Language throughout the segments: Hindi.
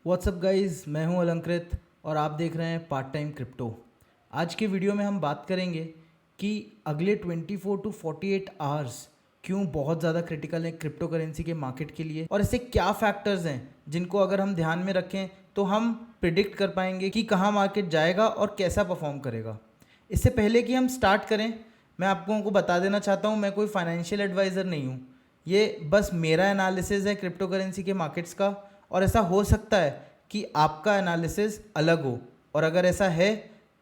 व्हाट्सअप गाइस, मैं हूं अलंकृत और आप देख रहे हैं पार्ट टाइम क्रिप्टो। आज के वीडियो में हम बात करेंगे कि अगले 24 टू 48 आवर्स क्यों बहुत ज़्यादा क्रिटिकल है क्रिप्टो करेंसी के मार्केट के लिए, और ऐसे क्या फैक्टर्स हैं जिनको अगर हम ध्यान में रखें तो हम प्रिडिक्ट कर पाएंगे कि कहाँ मार्केट जाएगा और कैसा परफॉर्म करेगा। इससे पहले कि हम स्टार्ट करें, मैं आपको बता देना चाहता हूँ, मैं कोई फाइनेंशियल एडवाइज़र नहीं हूँ। ये बस मेरा एनालिसिस है क्रिप्टो करेंसी के मार्केट्स का, और ऐसा हो सकता है कि आपका एनालिसिस अलग हो, और अगर ऐसा है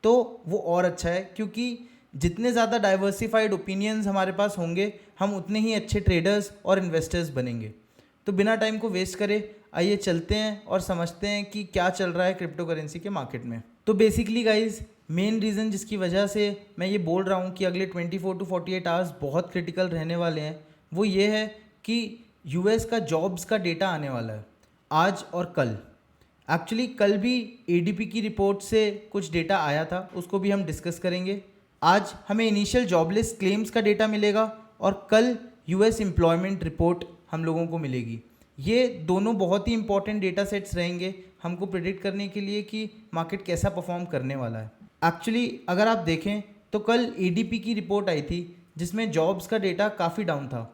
तो वो और अच्छा है, क्योंकि जितने ज़्यादा डाइवर्सिफाइड ओपिनियंस हमारे पास होंगे हम उतने ही अच्छे ट्रेडर्स और इन्वेस्टर्स बनेंगे। तो बिना टाइम को वेस्ट करे आइए चलते हैं और समझते हैं कि क्या चल रहा है क्रिप्टो करेंसी के मार्केट में। तो बेसिकली गाइज, मेन रीज़न जिसकी वजह से मैं ये बोल रहा हूँ कि अगले 24 टू 48 आवर्स बहुत क्रिटिकल रहने वाले हैं, वो ये है कि यूएस का जॉब्स का डेटा आने वाला है आज और कल। एक्चुअली कल भी एडीपी की रिपोर्ट से कुछ डेटा आया था, उसको भी हम डिस्कस करेंगे। आज हमें इनिशियल जॉबलेस क्लेम्स का डेटा मिलेगा और कल यूएस एम्प्लॉयमेंट रिपोर्ट हम लोगों को मिलेगी। ये दोनों बहुत ही इंपॉर्टेंट डेटा सेट्स रहेंगे हमको प्रिडिक्ट करने के लिए कि मार्केट कैसा परफॉर्म करने वाला है। एक्चुअली अगर आप देखें तो कल एडीपी की रिपोर्ट आई थी जिसमें जॉब्स का डेटा काफ़ी डाउन था।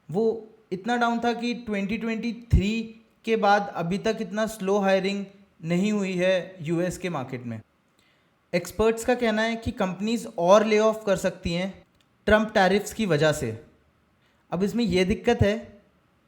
वो इतना डाउन था कि 2023 के बाद अभी तक इतना स्लो हायरिंग नहीं हुई है यूएस के मार्केट में। एक्सपर्ट्स का कहना है कि कंपनीज और ले ऑफ कर सकती हैं ट्रम्प टैरिफ्स की वजह से। अब इसमें यह दिक्कत है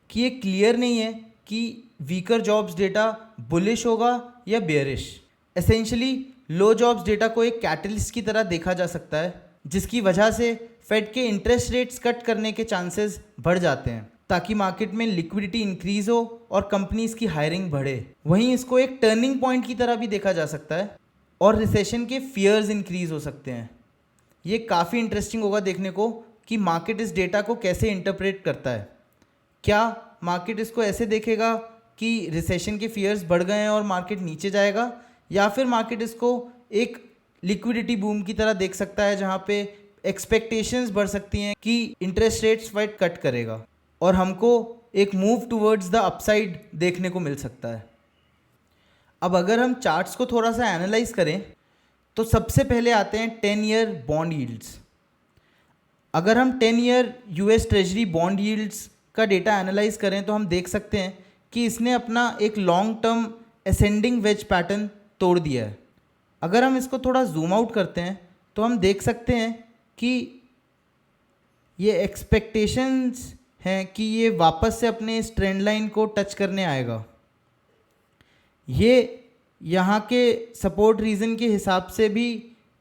कि ये क्लियर नहीं है कि वीकर जॉब्स डेटा बुलिश होगा या बेयरिश। एसेंशियली लो जॉब्स डेटा को एक कैटलिस्ट की तरह देखा जा सकता है, जिसकी वजह से फेड के इंटरेस्ट रेट्स कट करने के चांसेस बढ़ जाते हैं ताकि मार्केट में लिक्विडिटी इंक्रीज हो और कंपनीज की हायरिंग बढ़े। वहीं इसको एक टर्निंग पॉइंट की तरह भी देखा जा सकता है और रिसेशन के फियर्स इंक्रीज हो सकते हैं। ये काफ़ी इंटरेस्टिंग होगा देखने को कि मार्केट इस डेटा को कैसे इंटरप्रेट करता है। क्या मार्केट इसको ऐसे देखेगा कि रिसेशन के फियर्स बढ़ गए हैं और मार्केट नीचे जाएगा, या फिर मार्केट इसको एक लिक्विडिटी बूम की तरह देख सकता है जहाँ पे एक्सपेक्टेशंस बढ़ सकती हैं कि इंटरेस्ट रेट्स फेड कट करेगा और हमको एक मूव टूवर्ड्स द अपसाइड देखने को मिल सकता है। अब अगर हम चार्ट्स को थोड़ा सा एनालाइज करें तो सबसे पहले आते हैं 10 ईयर बॉन्ड यील्ड्स। अगर हम 10 year US treasury bond yields का डेटा एनालाइज करें तो हम देख सकते हैं कि इसने अपना एक long term ascending wedge pattern तोड़ दिया है। अगर हम इसको थोड़ा जूम आउट करते हैं तो हम देख सकते हैं कि ये एक्सपेक्टेशंस हैं कि ये वापस से अपने इस ट्रेंड लाइन को टच करने आएगा। ये यहाँ के सपोर्ट रीजन के हिसाब से भी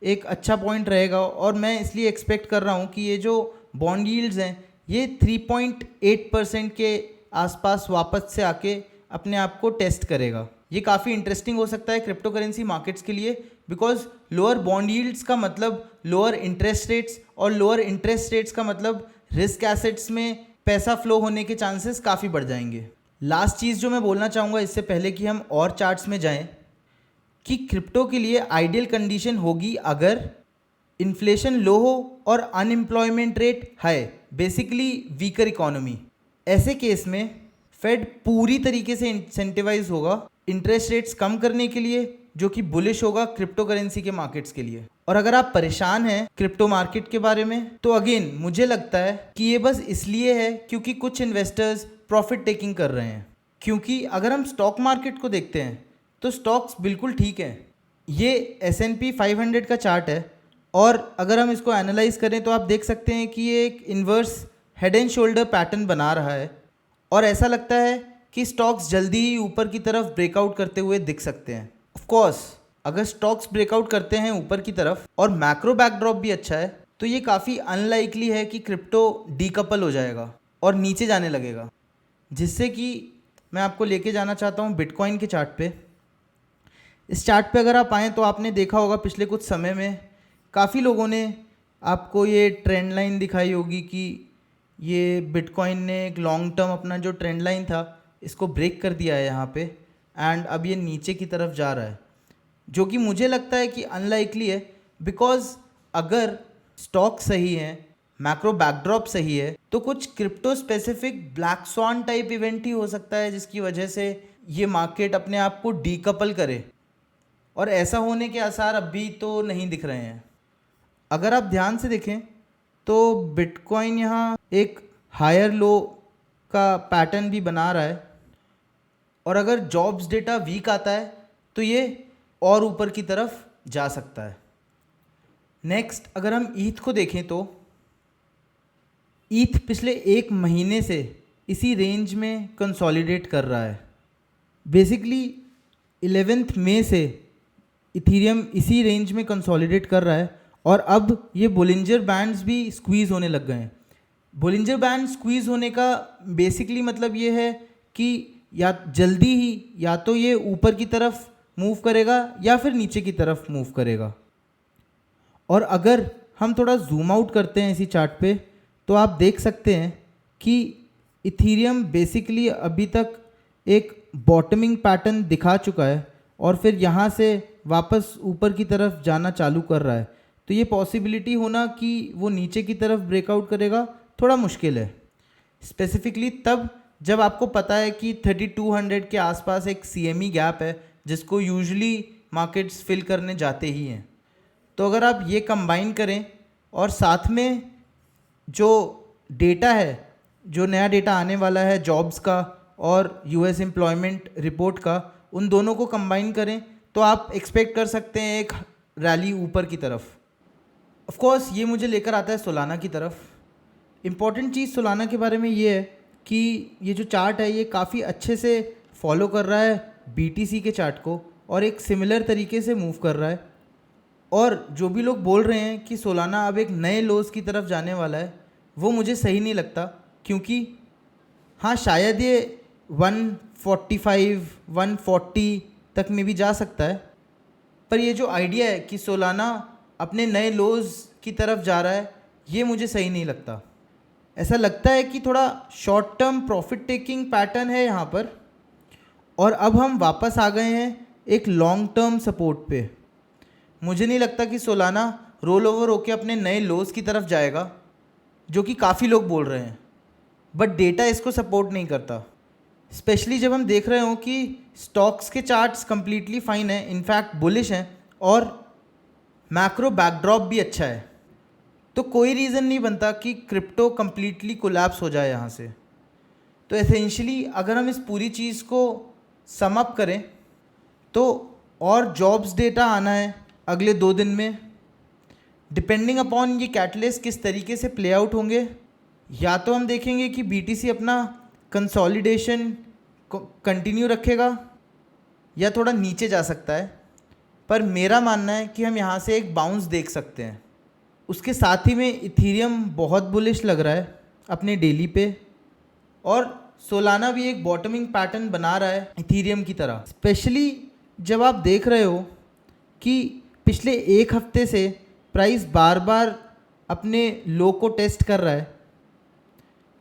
एक अच्छा पॉइंट रहेगा, और मैं इसलिए एक्सपेक्ट कर रहा हूँ कि ये जो बॉन्ड यील्ड्स हैं ये 3.8% के आसपास वापस से आके अपने आप को टेस्ट करेगा। ये काफ़ी इंटरेस्टिंग हो सकता है क्रिप्टो करेंसी मार्केट्स के लिए, बिकॉज लोअर बॉन्ड यील्ड्स का मतलब लोअर इंटरेस्ट रेट्स, और लोअर इंटरेस्ट रेट्स का मतलब रिस्क एसेट्स में पैसा फ्लो होने के चांसेस काफ़ी बढ़ जाएंगे। लास्ट चीज़ जो मैं बोलना चाहूँगा इससे पहले कि हम और चार्ट्स में जाएं, कि क्रिप्टो के लिए आइडियल कंडीशन होगी अगर इन्फ्लेशन लो हो और unemployment rate high, basically weaker economy. ऐसे केस में फेड पूरी तरीके से इंसेंटिवाइज होगा इंटरेस्ट रेट्स कम करने के लिए, जो कि बुलिश होगा क्रिप्टो करेंसी के मार्केट्स के लिए। और अगर आप परेशान हैं क्रिप्टो मार्केट के बारे में तो अगेन मुझे लगता है कि ये बस इसलिए है क्योंकि कुछ इन्वेस्टर्स प्रॉफिट टेकिंग कर रहे हैं। क्योंकि अगर हम स्टॉक मार्केट को देखते हैं तो स्टॉक्स बिल्कुल ठीक हैं। ये S&P 500 का चार्ट है, और अगर हम इसको एनालाइज करें तो आप देख सकते हैं कि ये एक inverse head and shoulder pattern बना रहा है, और ऐसा लगता है कि स्टॉक्स जल्दी ही ऊपर की तरफ ब्रेकआउट करते हुए दिख सकते हैं। ऑफ कोर्स अगर स्टॉक्स ब्रेकआउट करते हैं ऊपर की तरफ और मैक्रो बैकड्रॉप भी अच्छा है तो ये काफ़ी अनलाइकली है कि क्रिप्टो डीकपल हो जाएगा और नीचे जाने लगेगा। जिससे कि मैं आपको लेके जाना चाहता हूँ बिटकॉइन के चार्ट पे। इस चार्ट पे अगर आप आएँ तो आपने देखा होगा पिछले कुछ समय में काफ़ी लोगों ने आपको ये ट्रेंड लाइन दिखाई होगी कि ये बिटकॉइन ने एक लॉन्ग टर्म अपना जो ट्रेंड लाइन था इसको ब्रेक कर दिया है यहाँ पे, एंड अब ये नीचे की तरफ जा रहा है, जो कि मुझे लगता है कि अनलाइकली है। बिकॉज अगर स्टॉक सही है, मैक्रो बैकड्रॉप सही है, तो कुछ crypto specific black swan type event ही हो सकता है जिसकी वजह से ये मार्केट अपने आप को डीकपल करे, और ऐसा होने के आसार अभी तो नहीं दिख रहे हैं। अगर आप ध्यान से देखें तो बिटकॉइन यहाँ एक हायर लो का पैटर्न भी बना रहा है, और अगर जॉब्स डेटा वीक आता है तो ये और ऊपर की तरफ जा सकता है। नेक्स्ट अगर हम ईथ को देखें तो ईथ पिछले 1 महीने से इसी रेंज में कंसोलिडेट कर रहा है। बेसिकली 11 मई से इथीरियम इसी रेंज में कंसोलिडेट कर रहा है, और अब ये बोलिंजर बैंड्स भी स्क्वीज़ होने लग गए हैं। बोलिंजर बैंड स्क्वीज़ होने का बेसिकली मतलब ये है कि या जल्दी ही या तो ये ऊपर की तरफ मूव करेगा या फिर नीचे की तरफ मूव करेगा। और अगर हम थोड़ा जूम आउट करते हैं इसी चार्ट पे तो आप देख सकते हैं कि इथीरियम बेसिकली अभी तक एक बॉटमिंग पैटर्न दिखा चुका है, और फिर यहाँ से वापस ऊपर की तरफ जाना चालू कर रहा है। तो ये पॉसिबिलिटी होना कि वो नीचे की तरफ ब्रेकआउट करेगा थोड़ा मुश्किल है, स्पेसिफिकली तब जब आपको पता है कि 3200 के आसपास एक CME गैप है जिसको यूजुअली मार्केट्स फिल करने जाते ही हैं। तो अगर आप ये कंबाइन करें और साथ में जो डेटा है, जो नया डेटा आने वाला है जॉब्स का और US एम्प्लॉयमेंट रिपोर्ट का, उन दोनों को कंबाइन करें तो आप एक्सपेक्ट कर सकते हैं एक रैली ऊपर की तरफ। ऑफ कोर्स ये मुझे लेकर आता है सोलाना की तरफ। इम्पॉर्टेंट चीज़ सोलाना के बारे में ये है कि ये जो चार्ट है ये काफ़ी अच्छे से फॉलो कर रहा है BTC के चार्ट को, और एक सिमिलर तरीके से मूव कर रहा है। और जो भी लोग बोल रहे हैं कि सोलाना अब एक नए लोज की तरफ जाने वाला है, वो मुझे सही नहीं लगता, क्योंकि हाँ शायद ये 145 140 तक में भी जा सकता है, पर ये जो आइडिया है कि सोलाना अपने नए लोज की तरफ जा रहा है, ये मुझे सही नहीं लगता। ऐसा लगता है कि थोड़ा short term profit taking pattern है यहाँ पर, और अब हम वापस आ गए हैं एक लॉन्ग टर्म सपोर्ट पे। मुझे नहीं लगता कि सोलाना रोल ओवर होकर अपने नए लोज की तरफ जाएगा, जो कि काफ़ी लोग बोल रहे हैं, बट डेटा इसको सपोर्ट नहीं करता। स्पेशली जब हम देख रहे हो कि स्टॉक्स के चार्ट्स कम्प्लीटली फाइन है, इनफैक्ट बुलिश हैं, और मैक्रो बैकड्रॉप भी अच्छा है। तो कोई रीज़न नहीं बनता कि क्रिप्टो कम्प्लीटली कोलैप्स हो जाए यहाँ से। तो एसेंशियली अगर हम इस पूरी चीज़ को सम अप करें तो और जॉब्स डेटा आना है अगले 2 दिन में। डिपेंडिंग अपॉन ये कैटलिस्ट किस तरीके से प्ले आउट होंगे, या तो हम देखेंगे कि BTC अपना कंसोलिडेशन कंटिन्यू रखेगा या थोड़ा नीचे जा सकता है, पर मेरा मानना है कि हम यहाँ से एक बाउंस देख सकते हैं। उसके साथ ही में इथीरियम बहुत बुलिश लग रहा है अपने डेली पे, और सोलाना भी एक बॉटमिंग पैटर्न बना रहा है इथीरियम की तरह। स्पेशली जब आप देख रहे हो कि पिछले 1 हफ्ते से प्राइस बार बार अपने लो को टेस्ट कर रहा है,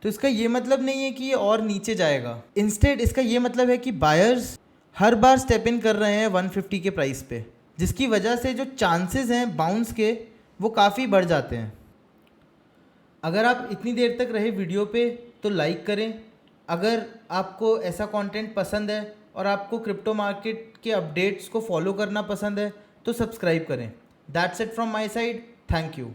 तो इसका ये मतलब नहीं है कि ये और नीचे जाएगा। इंस्टेड इसका ये मतलब है कि buyers her bar step in कर रहे हैं 150 के प्राइस पे, जिसकी वजह से जो चांसेस हैं बाउंस के वो काफ़ी बढ़ जाते हैं। अगर आप इतनी देर तक रहे वीडियो पे तो लाइक करें। अगर आपको ऐसा कंटेंट पसंद है और आपको क्रिप्टो मार्केट के अपडेट्स को फॉलो करना पसंद है तो सब्सक्राइब करें। That's it from my side, thank you.